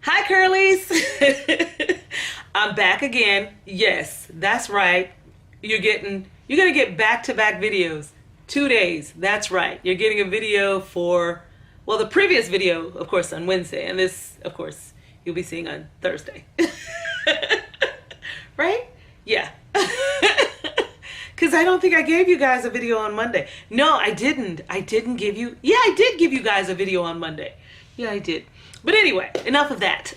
Hi, Curlies. I'm back again. Yes, that's right. You're gonna get back-to-back videos. 2 days. That's right. You're getting a video for, well, the previous video, of course, on Wednesday, and this, of course, you'll be seeing on Thursday. Right? Yeah. Because I don't think I gave you guys a video on Monday. No, I didn't. I didn't give you. Yeah, I did give you guys a video on Monday. Yeah, I did. But anyway, enough of that.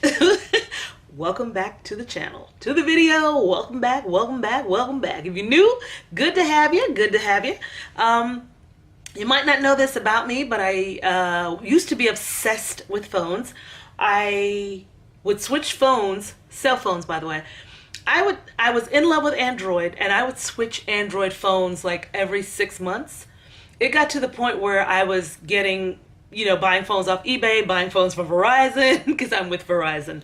Welcome back to the channel, to the video. Welcome back, welcome back, welcome back. If you're new, good to have you, good to have you. You might not know this about me, but I used to be obsessed with phones. I would switch phones, cell phones by the way. I was in love with Android, and I would switch Android phones like every 6 months. It got to the point where I was getting, buying phones off eBay, buying phones from Verizon, because I'm with Verizon.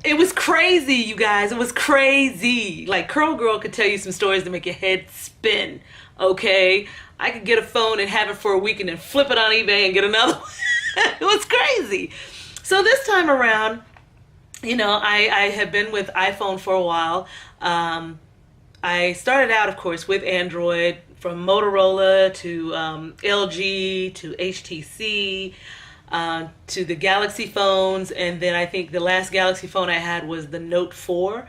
It was crazy, you guys. It was crazy. Like, Curl Girl could tell you some stories to make your head spin, okay? I could get a phone and have it for a week and then flip it on eBay and get another one. It was crazy. So this time around, I have been with iPhone for a while. I started out, of course, with Android, from Motorola to LG to HTC to the Galaxy phones, and then I think the last Galaxy phone I had was the Note 4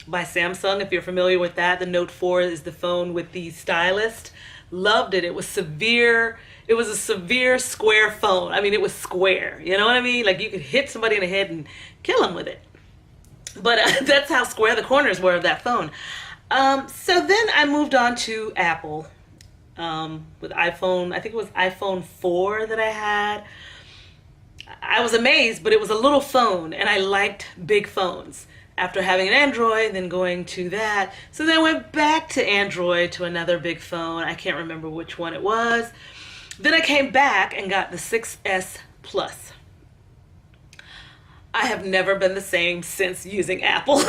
by Samsung. If you're familiar with that, the Note 4 is the phone with the stylus. Loved it. It was severe. It was a severe square phone. I mean, it was square. You know what I mean? Like, you could hit somebody in the head and kill them with it. But that's how square the corners were of that phone. So then I moved on to Apple with iPhone. I think it was iPhone 4 that I had. I was amazed, but it was a little phone, and I liked big phones. After having an Android, then going to that. So then I went back to Android to another big phone. I can't remember which one it was. Then I came back and got the 6S Plus. I have never been the same since using Apple.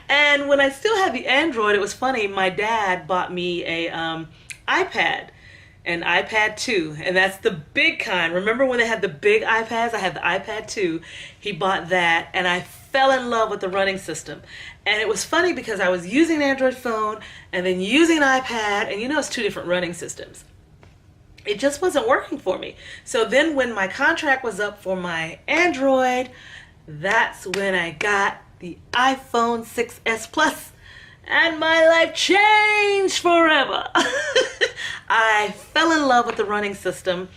And when I still had the Android, it was funny. My dad bought me a iPad, an iPad 2, and that's the big kind. Remember when they had the big iPads? I had the iPad 2. He bought that, and I fell in love with the running system. And it was funny because I was using an Android phone and then using an iPad, and it's two different running systems. It just wasn't working for me. So then when my contract was up for my Android, that's when I got the iPhone 6S Plus, and my life changed forever. I fell in love with the running system,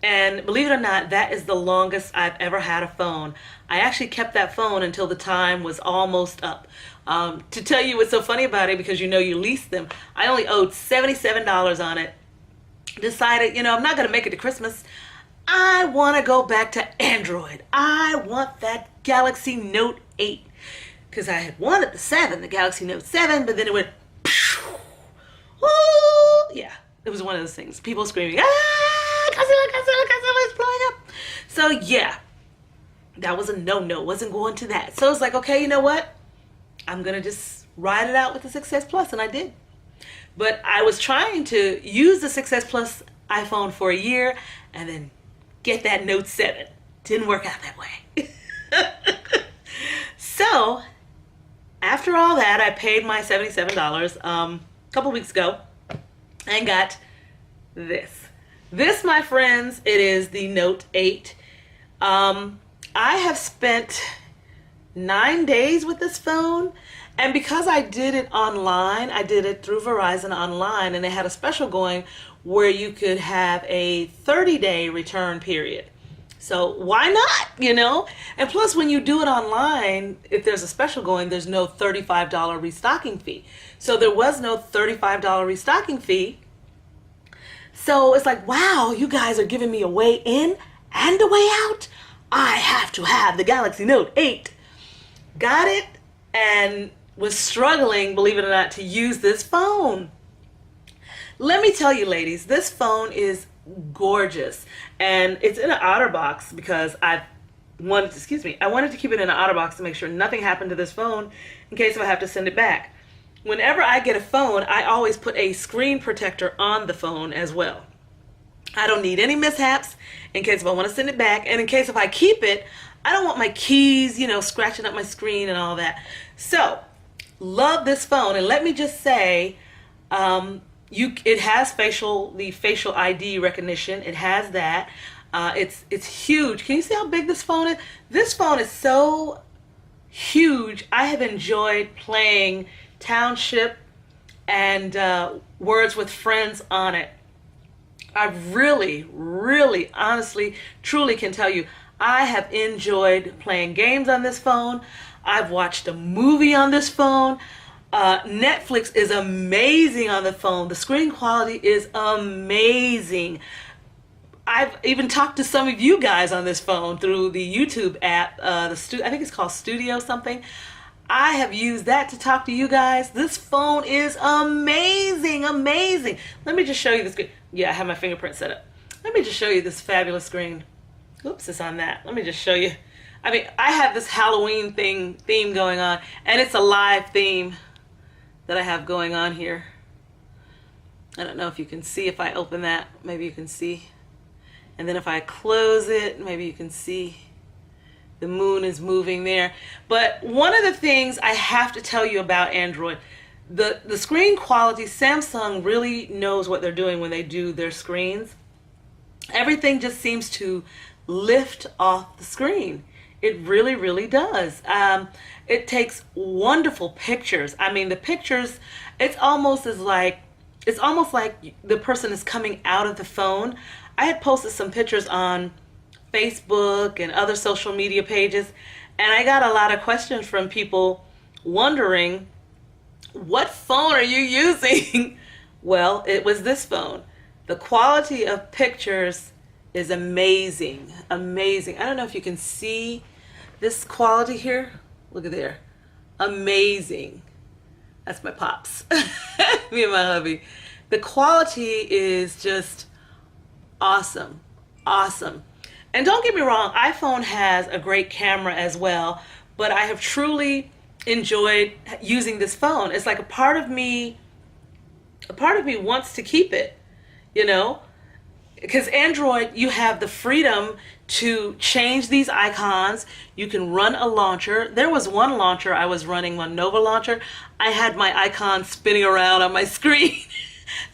and believe it or not, that is the longest I've ever had a phone. I actually kept that phone until the time was almost up. To tell you what's so funny about it, because you leased them, I only owed $77 on it. Decided, I'm not going to make it to Christmas. I want to go back to Android. I want that Galaxy Note 8. Because I had wanted the Galaxy Note 7, but then it went, whoo, yeah. It was one of those things. People screaming, Godzilla is blowing up. So yeah, that was a no-no. Wasn't going to that. So it's like, okay, you know what? I'm going to just ride it out with the 6S Plus, and I did. But I was trying to use the 6S Plus iPhone for a year and then get that Note 7. Didn't work out that way. So after all that, I paid my $77 a couple weeks ago and got this. This, my friends, it is the Note 8. I have spent 9 days with this phone, and because I did it online, I did it through Verizon online, and they had a special going where you could have a 30-day return period. So why not, And plus, when you do it online, if there's a special going, there's no $35 restocking fee. So there was no $35 restocking fee. So it's like, wow, you guys are giving me a way in and a way out. I have to have the Galaxy Note 8. Got it, and was struggling, believe it or not, to use this phone. Let me tell you, ladies, this phone is gorgeous, and it's in an OtterBox because I wanted to keep it in an OtterBox to make sure nothing happened to this phone in case I have to send it back. Whenever I get a phone, I always put a screen protector on the phone as well. I don't need any mishaps in case if I want to send it back. And in case if I keep it, I don't want my keys, you know, scratching up my screen and all that. So, love this phone. And let me just say, it has the facial ID recognition. It has that. It's huge. Can you see how big this phone is? This phone is so huge. I have enjoyed playing Township and Words with Friends on it. I really, really, honestly, truly can tell you, I have enjoyed playing games on this phone. I've watched a movie on this phone. Netflix is amazing on the phone. The screen quality is amazing. I've even talked to some of you guys on this phone through the YouTube app. I think it's called Studio something. I have used that to talk to you guys. This phone is amazing, amazing. Let me just show you the screen. Yeah, I have my fingerprint set up. Let me just show you this fabulous screen. Oops, it's on that. Let me just show you. I mean, I have this Halloween theme going on, and it's a live theme that I have going on here. I don't know if you can see if I open that. Maybe you can see. And then if I close it, maybe you can see the moon is moving there. But one of the things I have to tell you about Android, the screen quality, Samsung really knows what they're doing when they do their screens. Everything just seems to lift off the screen. It really, really does. It takes wonderful pictures. I mean, the pictures, it's almost like the person is coming out of the phone. I had posted some pictures on Facebook and other social media pages, and I got a lot of questions from people wondering, what phone are you using? Well, it was this phone. The quality of pictures is amazing, amazing. I don't know if you can see this quality here. Look at there. Amazing. That's my pops. Me and my hubby. The quality is just awesome, awesome. And don't get me wrong, iPhone has a great camera as well, but I have truly enjoyed using this phone. It's like a part of me wants to keep it, you know? Because Android, you have the freedom to change these icons. You can run a launcher. There was one launcher I was running, one Nova launcher. I had my icon spinning around on my screen.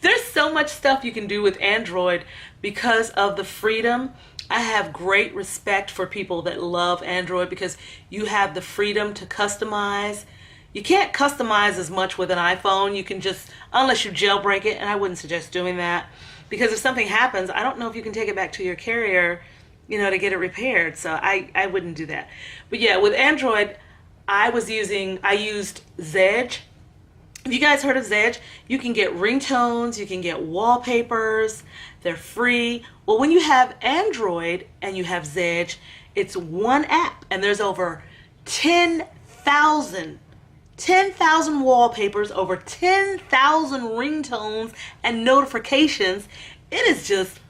There's so much stuff you can do with Android because of the freedom. I have great respect for people that love Android because you have the freedom to customize. You can't customize as much with an iPhone. You can just, unless you jailbreak it, and I wouldn't suggest doing that. Because if something happens, I don't know if you can take it back to your carrier, you know, to get it repaired. So I wouldn't do that. But yeah, with Android, I used Zedge. Have you guys heard of Zedge? You can get ringtones, you can get wallpapers, they're free. Well, when you have Android and you have Zedge, it's one app and there's over 10,000 wallpapers, over 10,000 ringtones and notifications. It is just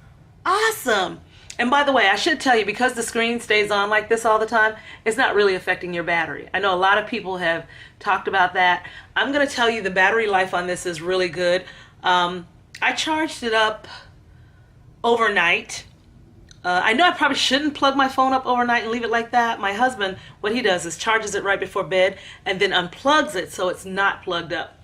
awesome. And by the way, I should tell you, because the screen stays on like this all the time, it's not really affecting your battery. I know a lot of people have talked about that. I'm going to tell you the battery life on this is really good. I charged it up overnight. I know I probably shouldn't plug my phone up overnight and leave it like that. My husband, what he does is charges it right before bed and then unplugs it so it's not plugged up.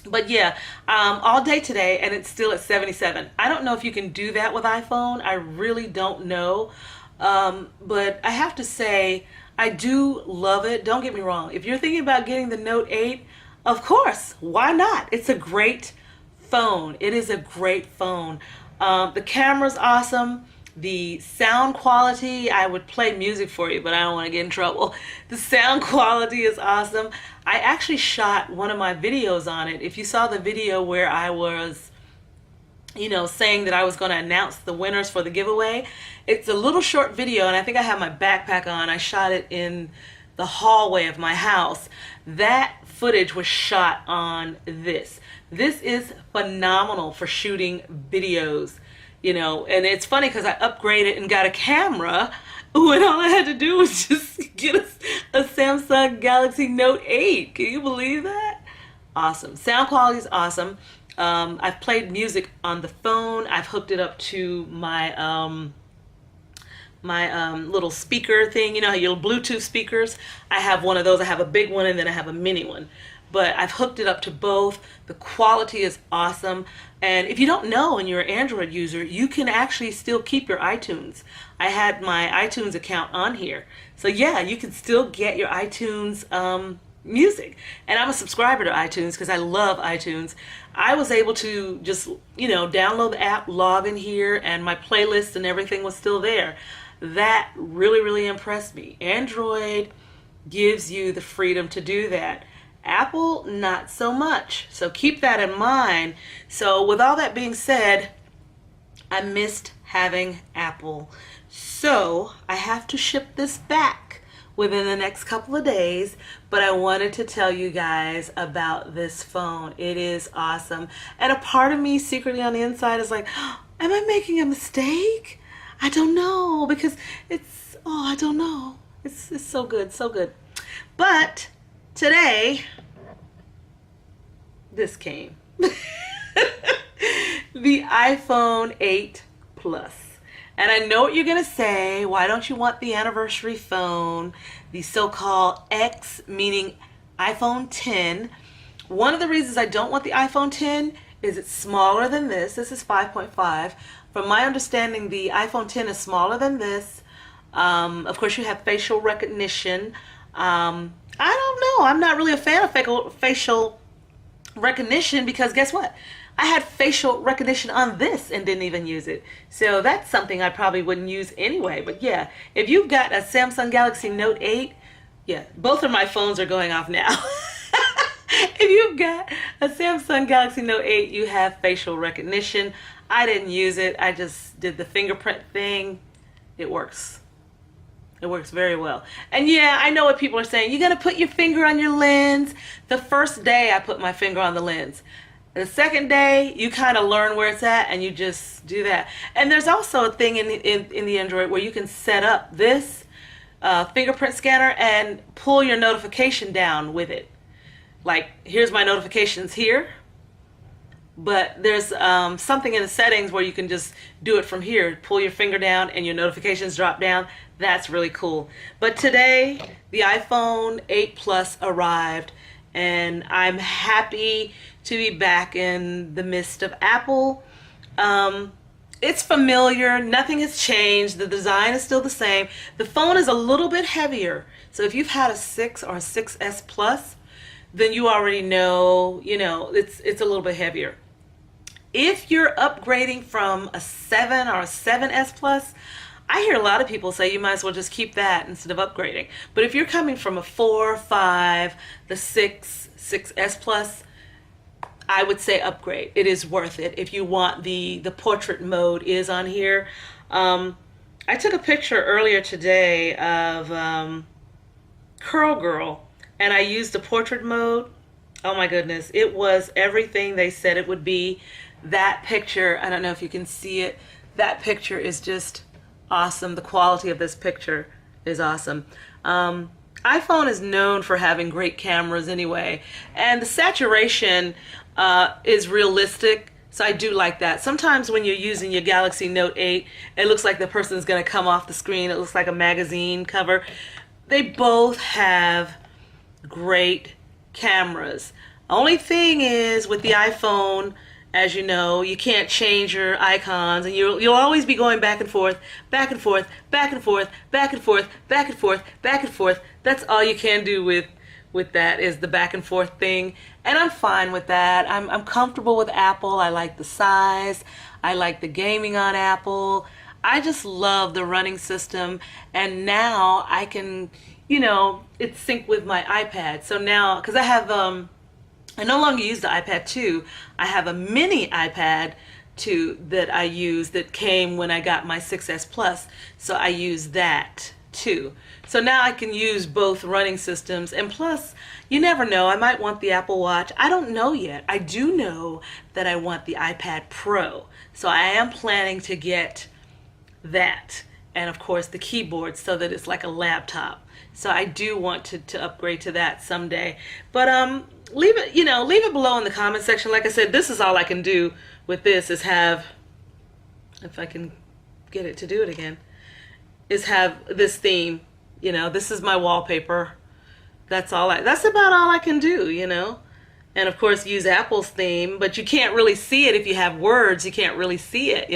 But yeah, all day today, and it's still at 77. I don't know if you can do that with iPhone. I really don't know. But I have to say, I do love it. Don't get me wrong. If you're thinking about getting the Note 8, of course, why not? It's a great phone. It is a great phone. The camera's awesome. The sound quality, I would play music for you, but I don't want to get in trouble. The sound quality is awesome. I actually shot one of my videos on it. If you saw the video where I was, you know, saying that I was going to announce the winners for the giveaway, it's a little short video, and I think I have my backpack on. I shot it in the hallway of my house. That footage was shot on this. This is phenomenal for shooting videos. You know, and it's funny because I upgraded and got a camera when all I had to do was just get a Samsung Galaxy Note 8. Can you believe that? Awesome. Sound quality is awesome. I've played music on the phone. I've hooked it up to my little speaker thing, you know, your Bluetooth speakers. I have one of those. I have a big one and then I have a mini one. But I've hooked it up to both. The quality is awesome. And if you don't know and you're an Android user, you can actually still keep your iTunes. I had my iTunes account on here. So yeah, you can still get your iTunes music. And I'm a subscriber to iTunes because I love iTunes. I was able to just, you know, download the app, log in here, and my playlist and everything was still there. That really, really impressed me. Android gives you the freedom to do that. Apple, not so much. So keep that in mind. So with all that being said, I missed having Apple. So I have to ship this back within the next couple of days, but I wanted to tell you guys about this phone. It is awesome. And a part of me secretly on the inside is like, oh, am I making a mistake? I don't know, because it's, oh, I don't know. It's so good, so good. But today, this came. The iPhone 8 Plus. And I know what you're going to say. Why don't you want the anniversary phone? The so-called X, meaning iPhone 10. One of the reasons I don't want the iPhone 10 is it's smaller than this. This is 5.5. From my understanding, the iPhone 10 is smaller than this. Of course, you have facial recognition. I don't know. I'm not really a fan of facial recognition because guess what? I had facial recognition on this and didn't even use it. So that's something I probably wouldn't use anyway. But yeah, if you've got a Samsung Galaxy Note 8, yeah, both of my phones are going off now. If you've got a Samsung Galaxy Note 8, you have facial recognition. I didn't use it. I just did the fingerprint thing. It works. It works very well. And yeah, I know what people are saying. You're going to put your finger on your lens. The first day I put my finger on the lens. The second day, you kind of learn where it's at and you just do that. And there's also a thing in the Android where you can set up this fingerprint scanner and pull your notification down with it. Like, here's my notifications here. But there's something in the settings where you can just do it from here. Pull your finger down and your notifications drop down. That's really cool. But today, the iPhone 8 Plus arrived. And I'm happy to be back in the midst of Apple. It's familiar. Nothing has changed. The design is still the same. The phone is a little bit heavier. So if you've had a 6 or a 6S Plus, then you already know, it's a little bit heavier. If you're upgrading from a 7 or a 7S Plus, I hear a lot of people say you might as well just keep that instead of upgrading. But if you're coming from a 4, 5, the 6S Plus, I would say upgrade. It is worth it if you want the portrait mode is on here. I took a picture earlier today of Curl Girl and I used the portrait mode. Oh my goodness, it was everything they said it would be. That picture, I don't know if you can see it, that picture is just awesome. The quality of this picture is awesome. iPhone is known for having great cameras anyway, and the saturation is realistic, so I do like that. Sometimes when you're using your Galaxy Note 8, it looks like the person's going to come off the screen. It looks like a magazine cover. They both have great cameras. Only thing is with the iPhone, as you know, you can't change your icons, and you'll always be going back and forth, back and forth, back and forth, back and forth, back and forth, back and forth. That's all you can do with that is the back and forth thing, and I'm fine with that. I'm comfortable with Apple. I like the size. I like the gaming on Apple. I just love the running system, and now I can, it's synced with my iPad. So now, because I no longer use the iPad 2. I have a mini iPad 2 that I use that came when I got my 6S Plus. So I use that too. So now I can use both running systems. And plus, you never know. I might want the Apple Watch. I don't know yet. I do know that I want the iPad Pro. So I am planning to get that. And of course the keyboard so that it's like a laptop. So I do want to upgrade to that someday. But leave it, leave it below in the comment section. Like I said, this is all I can do with this is have, if I can get it to do it again, is have this theme. This is my wallpaper. That's about all I can do, And of course use Apple's theme, but you can't really see it if you have words. You can't really see it,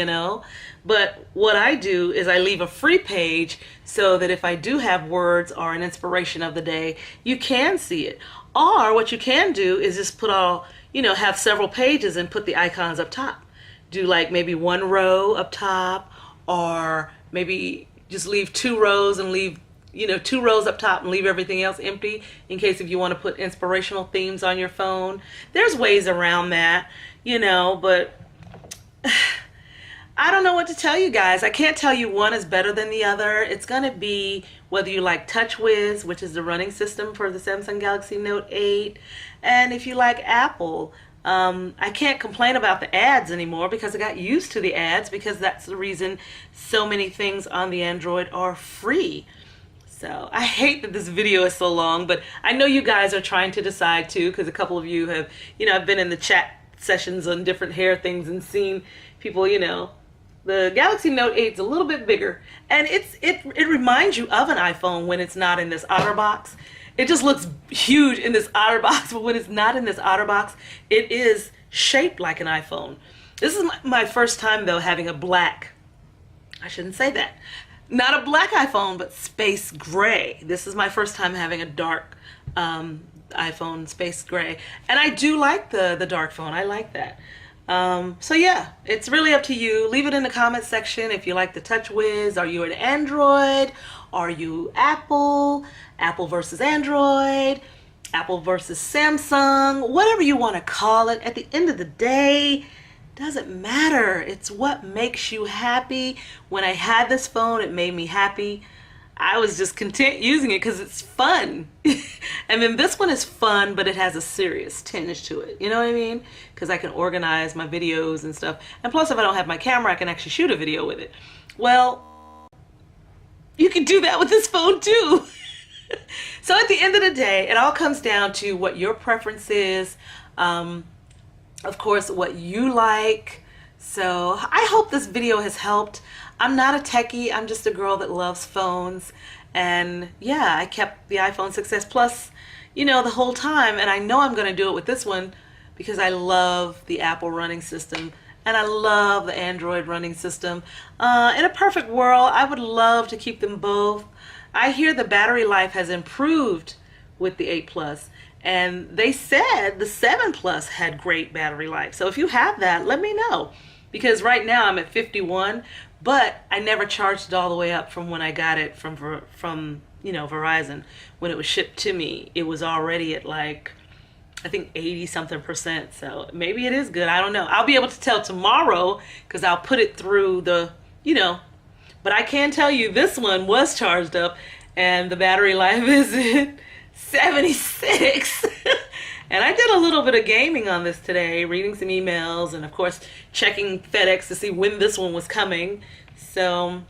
But what I do is I leave a free page so that if I do have words or an inspiration of the day, you can see it. Or what you can do is just put have several pages and put the icons up top. Do like maybe one row up top, or maybe just leave 2 rows and leave 2 rows up top and leave everything else empty in case if you want to put inspirational themes on your phone. There's ways around that, but I don't know what to tell you guys. I can't tell you one is better than the other. It's going to be whether you like TouchWiz, which is the running system for the Samsung Galaxy Note 8, and if you like Apple. I can't complain about the ads anymore because I got used to the ads, because that's the reason so many things on the Android are free. So I hate that this video is so long, but I know you guys are trying to decide too, because a couple of you have, I've been in the chat sessions on different hair things and seen people, the Galaxy Note 8 is a little bit bigger, and it reminds you of an iPhone when it's not in this outer box. It just looks huge in this outer box, but when it's not in this outer box, it is shaped like an iPhone. This is my first time though having a black, I shouldn't say that, not a black iPhone, but space gray. This is my first time having a dark iPhone, space gray. And I do like the dark phone. I like that. So yeah, it's really up to you. Leave it in the comment section if you like the TouchWiz. Are you an Android? Are you Apple? Apple versus Android? Apple versus Samsung? Whatever you want to call it. At the end of the day, doesn't matter. It's what makes you happy. When I had this phone, it made me happy. I was just content using it because it's fun. And then this one is fun, but it has a serious tinge to it. You know what I mean? Because I can organize my videos and stuff. And plus, if I don't have my camera, I can actually shoot a video with it. Well, you can do that with this phone too. So at the end of the day, it all comes down to what your preference is. Of course, what you like. So I hope this video has helped. I'm not a techie. I'm just a girl that loves phones. And yeah, I kept the iPhone 6s Plus, the whole time. And I know I'm going to do it with this one because I love the Apple running system. And I love the Android running system. In a perfect world, I would love to keep them both. I hear the battery life has improved with the 8 Plus. And they said the 7 Plus had great battery life. So if you have that, let me know. Because right now I'm at 51, but I never charged it all the way up from when I got it from Verizon. When it was shipped to me, it was already at like, I think 80-something%. So maybe it is good. I don't know. I'll be able to tell tomorrow because I'll put it through the, But I can tell you this one was charged up and the battery life is at 76. And I did a little bit of gaming on this today, reading some emails and of course checking FedEx to see when this one was coming. So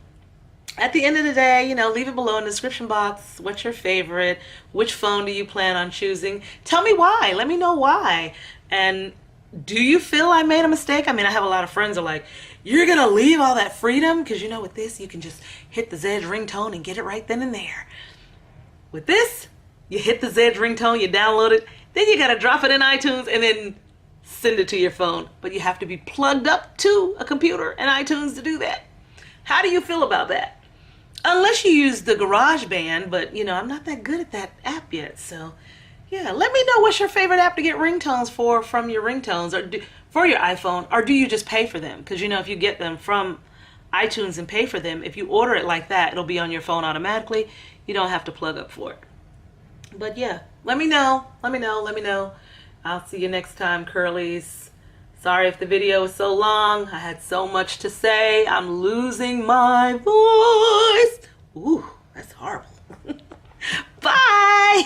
at the end of the day, leave it below in the description box. What's your favorite? Which phone do you plan on choosing? Tell me why. Let me know why. And do you feel I made a mistake? I mean, I have a lot of friends who are like, you're going to leave all that freedom? Because with this, you can just hit the Zedge ringtone and get it right then and there. With this, you hit the Zedge ringtone, you download it, then you got to drop it in iTunes and then send it to your phone. But you have to be plugged up to a computer and iTunes to do that. How do you feel about that? Unless you use the GarageBand, but I'm not that good at that app yet. So yeah, let me know what's your favorite app to get ringtones from your ringtones or for your iPhone, or do you just pay for them? Because if you get them from iTunes and pay for them, if you order it like that, it'll be on your phone automatically. You don't have to plug up for it. But yeah, let me know. Let me know. I'll see you next time, curlies. Sorry if the video was so long. I had so much to say. I'm losing my voice. Ooh, that's horrible. Bye.